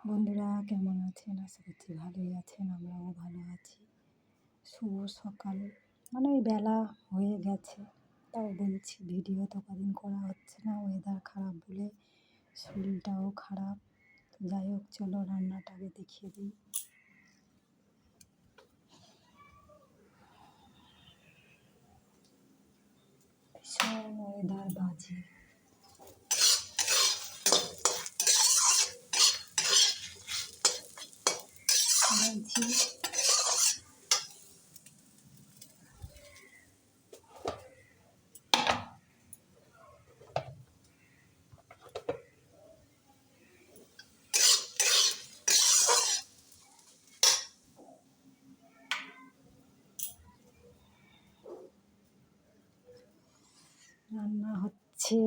বন্ধুরা কেমন আছেন? আশা করছি ভালোই আছেন, আমরাও ভালো আছি। শুভ সকাল, মানে ওই বেলা হয়ে গেছে, তাও বলছি ভিডিও তো কদিন করা হচ্ছে না, ওয়েদার খারাপ বলে শরীরটাও খারাপ। তো যাই হোক, চলো রান্নাটাকে দেখিয়ে দিই। ভীষণ ওয়েদার বাজে। বলছি রান্না হচ্ছে,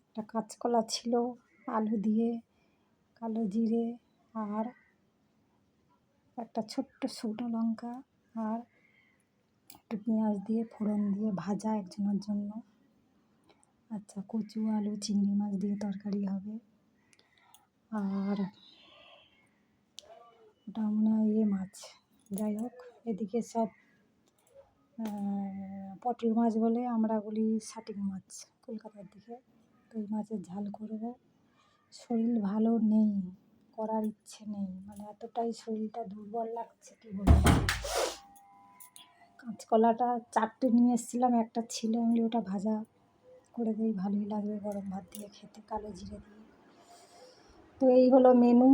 একটা কাঁচকলা ছিল আলু দিয়ে, কালো জিরে আর একটা ছোট্ট শুকনো লঙ্কা আর একটু পেঁয়াজ দিয়ে ফোড়ন দিয়ে ভাজা একজনের জন্য। আচ্ছা, কচু আলু চিংড়ি মাছ দিয়ে তরকারি হবে। আর ওটা মনে হয় মাছ। যাই হোক, এদিকে সব পটল মাছ বলে, আমরা বলি শাটিক মাছ কলকাতার দিকে। তো ওই মাছের ঝাল করব। শরীর ভালো নেই, করার ইচ্ছে নেই, মানে এতটাই শরীরটা দুর্বল লাগছে কি বলবো। কাঁচকলাটা 4টে নিয়ে এসেছিলাম, একটা ছিল, আমি ওটা ভাজা করে দিই, ভালোই লাগবে গরম ভাত দিয়ে খেতে, কালো জিরে দিয়ে। তো এই হলো মেনু।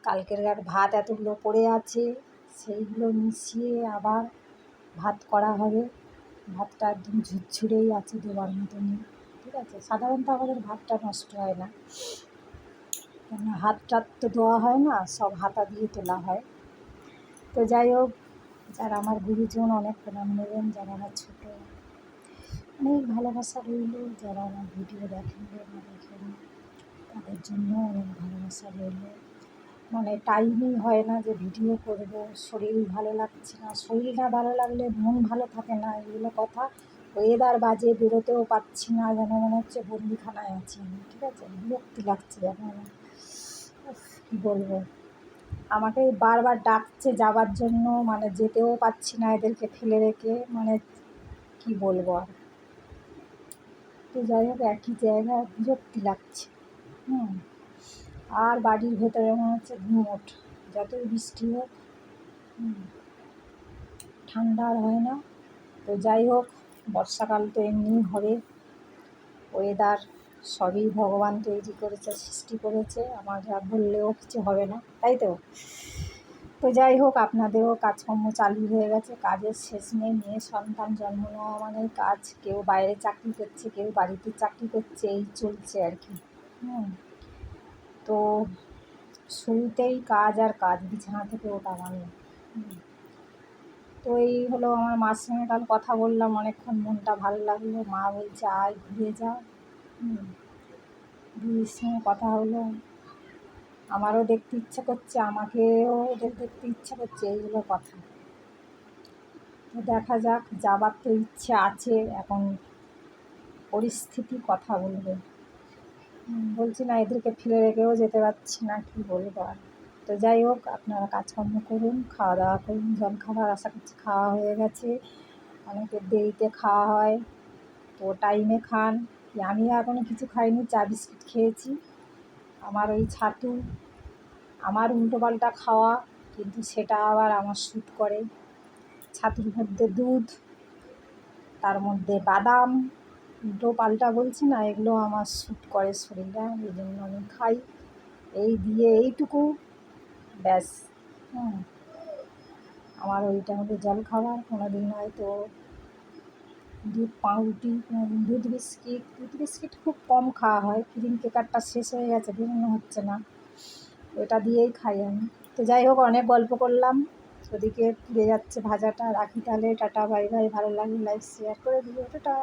কালকের ভাত এতগুলো পড়ে আছে, সেইগুলো মিশিয়ে আবার ভাত করা হবে। ভাতটা একদম ঝুরঝুরেই আছে, দেওয়ার মতনই, ঠিক আছে। সাধারণত আমাদের ভাতটা নষ্ট হয় না, কেন হাত টাত তো দেওয়া হয় না, সব হাতা দিয়ে তোলা হয়। তো যাই হোক, যারা আমার গুরুজন অনেক প্রণাম নেবেন, যারা আমার ছোটো অনেক ভালোবাসা রইল, যারা আমার ভিডিও দেখেন না দেখেন তাদের জন্য অনেক ভালোবাসা রইল। মানে টাইমই হয় না যে ভিডিও করব, শরীর ভালো লাগছে না, শরীর না ভালো লাগলে মন ভালো থাকে না, এগুলো কথা। ওয়েদার বাজে, বেরোতেও পারছি না, যেন মনে হচ্ছে বন্দিখানায় আছি আমি, ঠিক আছে। বিরক্তি লাগছে যেন, কী বলবো। আমাকে বারবার ডাকছে যাবার জন্য, মানে যেতেও পারছি না এদেরকে ফেলে রেখে, মানে কি বলবো আর। তো যাই হোক, একই জায়গায় বিরক্তি লাগছে। আর বাড়ির ভেতরে মনে হচ্ছে ঘুমোট, যতই বৃষ্টি হোক ঠান্ডা আর হয় না। তো যাই হোক, বর্ষাকাল তো এমনিই হবে, ওয়েদার সবই ভগবান তৈরি করেছে, সৃষ্টি করেছে, আমার যা বললেও কিছু হবে না, তাই তো। তো যাই হোক, আপনাদেরও কাজকর্ম চালু হয়ে গেছে, কাজের শেষ নেই। মেয়ে সন্তান জন্ম নেওয়া মানেই কাজ, কেউ বাইরে চাকরি করছে, কেউ বাড়িতে চাকরি করছে, এই চলছে আর কি। তো শুরুতেই কাজ আর কাজ, বিছানা থেকে ওঠা মানে। তো এই হলো, আমার মার সঙ্গে কাল কথা বললাম অনেকক্ষণ, মনটা ভালো লাগলো। মা বলছে আয় ঘুরে যা। দিদির সঙ্গে কথা হলো, আমারও দেখতে ইচ্ছা করছে, আমাকেও ওদের দেখতে ইচ্ছা করছে, এইগুলো কথা। তো দেখা যাক, যাবার তো ইচ্ছে আছে, এখন পরিস্থিতি কথা বলবে। বলছি না, এদেরকে ফেলে রেখেও যেতে পারছি না, কি বলবো আর। তো যাই হোক, আপনারা কাজকর্ম করুন, খাওয়া দাওয়া করুন, জল খাবার আশা করছি খাওয়া হয়ে গেছে। অনেকের দেরিতে খাওয়া হয়, তো টাইমে খান। আমি এখনও কিছু খাইনি, চা বিস্কিট খেয়েছি। আমার ওই ছাতু, আমার উল্টোপাল্টা খাওয়া, কিন্তু সেটা আবার আমার শ্যুট করে। ছাতুর মধ্যে দুধ, তার মধ্যে বাদাম, উল্টো পাল্টা বলছি না, এগুলো আমার শ্যুট করে শরীরে, এই জন্য আমি খাই। এই দিয়ে এইটুকু ব্যাস। আমার ওইটা হলো জল খাবার। কোনো দিন হয়তো দুধ পাউরুটি, কোনো দিন দুধ বিস্কিট খুব কম খাওয়া হয়, ক্রিম কেকারটা শেষ হয়ে গেছে, বেরোনো হচ্ছে না, ওটা দিয়েই খাই আমি। তো যাই হোক, অনেক গল্প করলাম, ওদিকে পুড়ে যাচ্ছে ভাজাটা। রাখি তাহলে, টাটা বাই বাই। ভালো লাগলে লাইক শেয়ার করে দিও, টাটা।